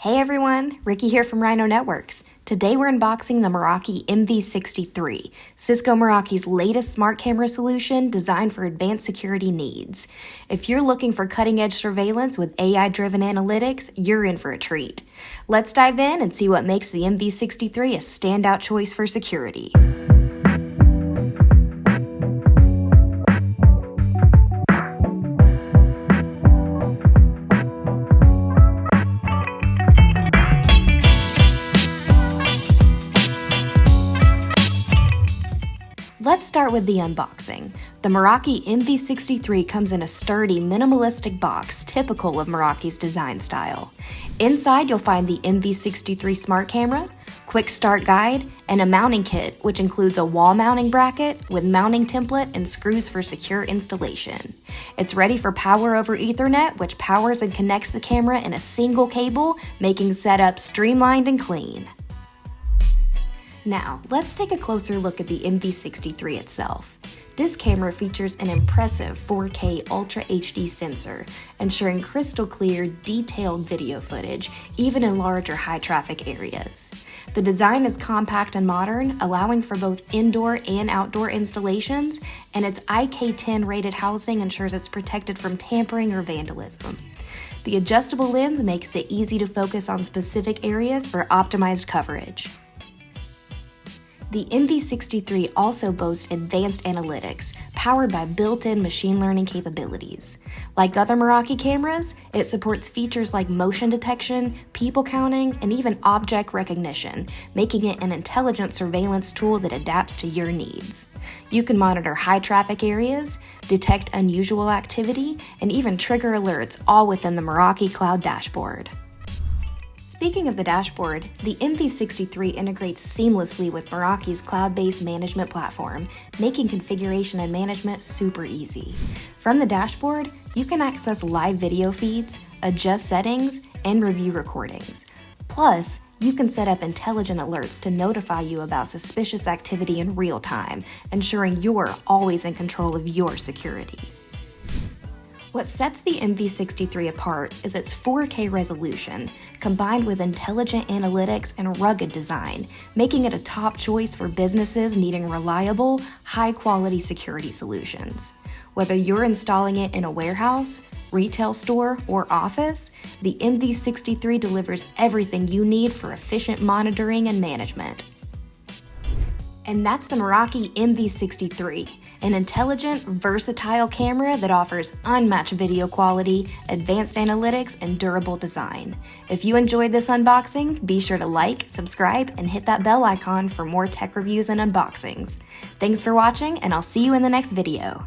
Hey everyone, Ricky here from Rhino Networks. Today we're unboxing the Meraki MV63, Cisco Meraki's latest smart camera solution designed for advanced security needs. If you're looking for cutting-edge surveillance with AI-driven analytics, you're in for a treat. Let's dive in and see what makes the MV63 a standout choice for security. Let's start with the unboxing. The Meraki MV63 comes in a sturdy, minimalistic box typical of Meraki's design style. Inside, you'll find the MV63 smart camera, quick start guide, and a mounting kit, which includes a wall mounting bracket with mounting template and screws for secure installation. It's ready for power over Ethernet, which powers and connects the camera in a single cable, making setup streamlined and clean. Now, let's take a closer look at the MV63 itself. This camera features an impressive 4K Ultra HD sensor, ensuring crystal clear, detailed video footage, even in large or high-traffic areas. The design is compact and modern, allowing for both indoor and outdoor installations, and its IK10 rated housing ensures it's protected from tampering or vandalism. The adjustable lens makes it easy to focus on specific areas for optimized coverage. The MV63 also boasts advanced analytics, powered by built-in machine learning capabilities. Like other Meraki cameras, it supports features like motion detection, people counting, and even object recognition, making it an intelligent surveillance tool that adapts to your needs. You can monitor high-traffic areas, detect unusual activity, and even trigger alerts, all within the Meraki Cloud dashboard. Speaking of the dashboard, the MV63 integrates seamlessly with Meraki's cloud-based management platform, making configuration and management super easy. From the dashboard, you can access live video feeds, adjust settings, and review recordings. Plus, you can set up intelligent alerts to notify you about suspicious activity in real time, ensuring you're always in control of your security. What sets the MV63 apart is its 4K resolution, combined with intelligent analytics and rugged design, making it a top choice for businesses needing reliable, high-quality security solutions. Whether you're installing it in a warehouse, retail store, or office, the MV63 delivers everything you need for efficient monitoring and management. And that's the Meraki MV63, an intelligent, versatile camera that offers unmatched video quality, advanced analytics, and durable design. If you enjoyed this unboxing, be sure to like, subscribe, and hit that bell icon for more tech reviews and unboxings. Thanks for watching, and I'll see you in the next video.